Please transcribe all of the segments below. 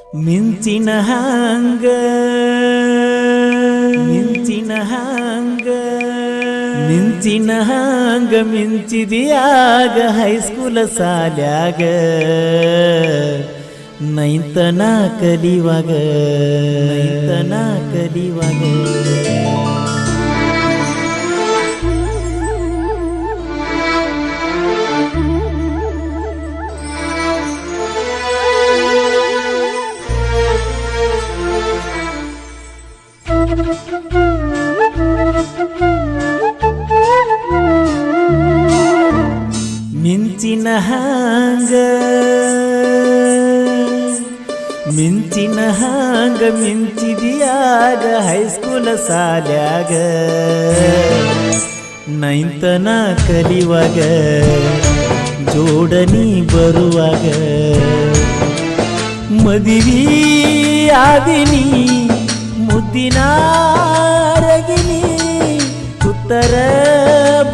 ಮಿಂಚಿನ ಹಾಂಗ ಮಿಂಚಿನ ಹಾಂಗ ಮಿಂಚಿನ ಹಾಂಗ ಮಿಂಚಿದಿಯಾಗ ಹೈಸ್ಕೂಲ ಸಾಲ್ಯಾಗ ನೈಂತನ ಕಲಿವಾಗ ಮಿಂಚಿನ ಹಾಂಗ ಮಿಂಚಿದಿಯಾಗ ಹೈಸ್ಕೂಲ ಸಾಲ್ಯಾಗ ನೈಂತನ ಕಲಿವಾಗ ಜೋಡನಿ ಬರುವಾಗ ಮದಿವಿ ಆದಿನಿ ಮುದ್ದಿನ ರಗಿನಿ ಉತ್ತರ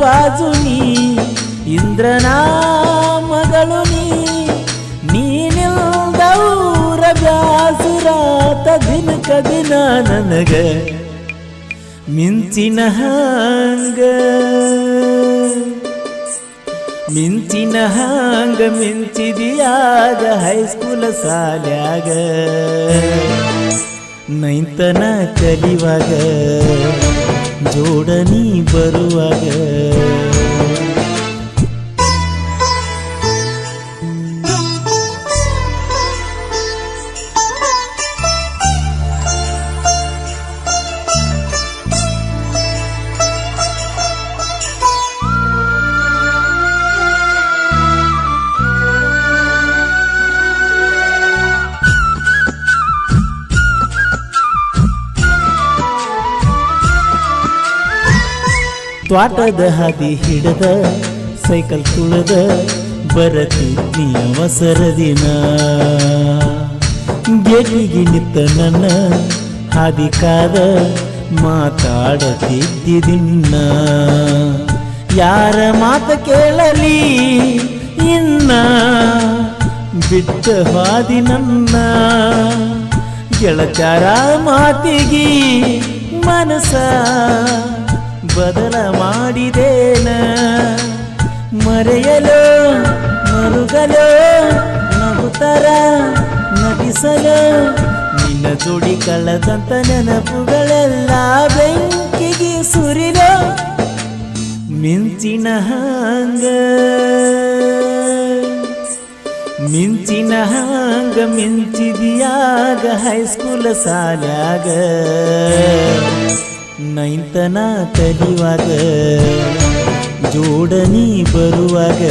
ಬಾಜುನಿ ಇಂದ್ರನ ಮಗಳು ನೀನಿಲ್ದೌರ ಬ್ಯಾಸುರಾತ ದಿನಕ ದಿನ ನನಗ ಮಿಂಚಿನ ಹಾಂಗ ಮಿಂಚಿದಿಯಾಗ ಹೈಸ್ಕೂಲ ಸಾಲ್ಯಾಗ ನೈಂತನ ಕಲಿವಾಗ ಜೋಡನಿ ಬರುವಾಗ ತ್ವಾಟದ ಹಾದಿ ಹಿಡದ ಸೈಕಲ್ ತುಳದ ಬರತಿದ್ನಿ ಅವಸರ ದಿನ ಗೆಲಿಗಿ ನಿತ್ತ ನನ್ನ ಹಾದಿ ಕಾದ ಮಾತಾಡತಿದ್ದಿನ್ನ ಯಾರ ಮಾತ ಕೇಳಲಿ ಇನ್ನ ಬಿಟ್ಟ ಹಾದಿ ನನ್ನ ಗೆಳಚಾರ ಮಾತಿಗಿ ಮನಸ ಬದಲ ಮಾಡಿದೇನ ಮರೆಯಲು ಮರುಗಲು ನಗುತ್ತರ ನಟಿಸಲು ನಿನ್ನ ಜೋಡಿ ಕಳೆದಂತ ನೆನಪುಗಳೆಲ್ಲ ಬೆಂಕಿಗೆ ಸುರಿಲು ಮಿಂಚಿನ ಹಾಂಗ ಮಿಂಚಿದಿಯಾಗ ಹೈಸ್ಕೂಲ ಸಾಲ್ಯಾಗ ನೈಂತನ ಕಲಿವಾಗ ಜೋಡನಿ ಬರುವಾಗ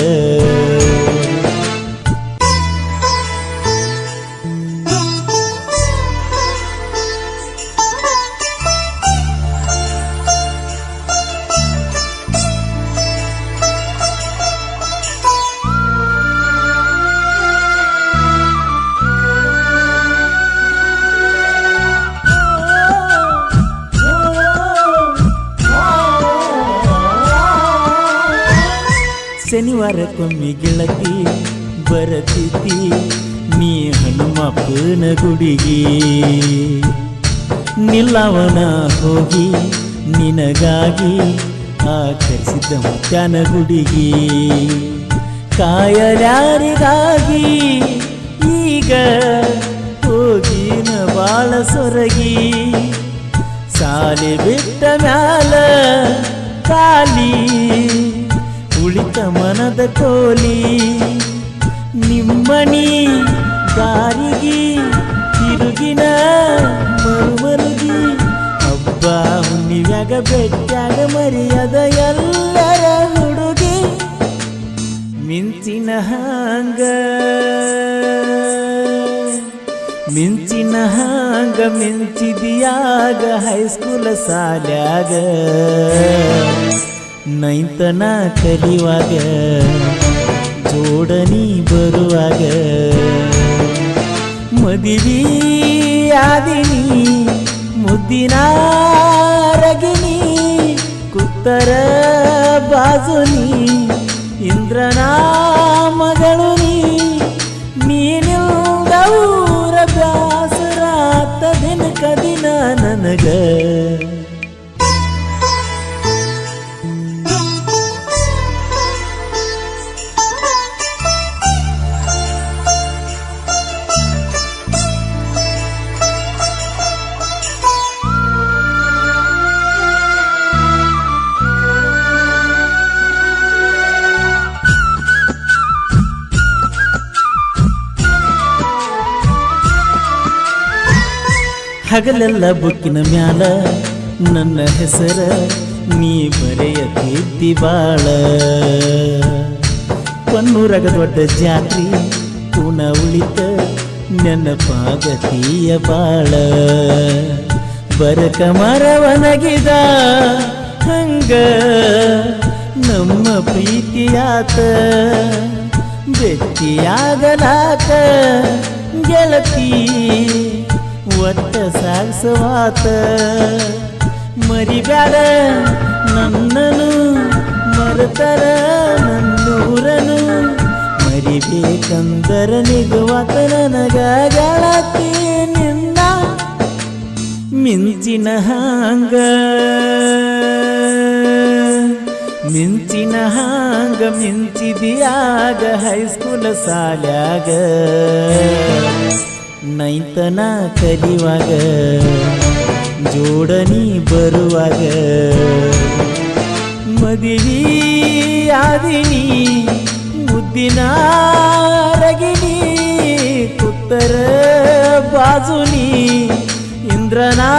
ಶನಿವಾರಕ್ಕೊಮ್ಮೆ ಗೆಳತಿ ಬರತಿದ್ದಿ ನೀ ಹನುಮಪ್ಪನ ಗುಡಿಗೆ ನಿಲ್ಲವನ ಹೋಗಿ ನಿನಗಾಗಿ ಆಕರ್ಷಿದ್ದ ಮುತ್ಯಾನ ಗುಡಿಗೆ ಕಾಯರ್ಯಾರಿಗಾಗಿ ಈಗ ಹೋಗಿನ ಬಾಳ ಸೊರಗಿ ಸಾಲೆ ಬಿಟ್ಟ ಮ್ಯಾಲ ಕಾಲಿ ಉಳಿತ ಮನದ ಕೋಲಿ ನಿಮ್ಮನಿ ದಾರಿಗೆ ತಿರುಗಿನ ಮರುಮರುಗಿ ಹಬ್ಬ ಹುಣ್ಣಿವ್ಯಾಗ ಬೆಟ್ಟಾಗ ಮರಿಯದ ಎಲ್ಲರ ಹುಡುಗಿ ಮಿಂಚಿನ ಹಾಂಗ ಮಿಂಚಿದಿಯಾಗ ಹೈಸ್ಕೂಲ ಸಾಲ್ಯಾಗ ನೈಂತನ ಕಲಿವಾಗ ಜೋಡನಿ ಬರುವಾಗ ಮದಿವಿ ಆದಿನಿ ಮುದ್ದಿನ ರಗಿನಿ ಕುತ್ತರ ಬಾಜುನಿ ಇಂದ್ರನ ಮಗಳು ನೀನಿಲ್ದೌರ ಬ್ಯಾ ಹಗಲೆಲ್ಲ ಬುಕ್ಕಿನ ಮ್ಯಾಲ ನನ್ನ ಹೆಸರ ನೀ ಬರೆಯತಿದ್ದಿ ಬಾಳ ಕೊನ್ನೂರಾಗ ದೊಡ್ಡ ಜಾತ್ರಿ ಕೂನ ಉಳಿತ ನೆನಪಾಗತೀಯ ಬಾಳ ಬರಕ ಮರವನಗಿದ ಹಂಗ ನಮ್ಮ ಪ್ರೀತಿಯಾತ ಬೆಟ್ಟಿಯಾಗಲಾಕ ಗೆಳತಿ ಒಟ್ಟ ಸಾಗಿಸವಾತ ಮರಿಬ್ಯಾಡ ನನ್ನನು ಮರತರ ನನ್ನೂರನು ಮರಿಬೇಕಂದರ ನಿಗುವಾತ ನನಗ ಗೆಳತಿ ನಿನ್ನ ಮಿಂಚಿನ ಹಾಂಗ ಮಿಂಚಿದಿಯಾಗ ಹೈಸ್ಕೂಲ್ ಸಾಲ್ಯಾಗ ನೈತನ ಕಲಿಯುವಾಗ ಜೋಡನಿ ಬರುವಾಗ ಮದುವೆ ಆದಿನಿ ಮುದ್ದಿನ ರಗಿನಿ ಕುತ್ತರ ಬಾಜುನಿ ಇಂದ್ರನಾ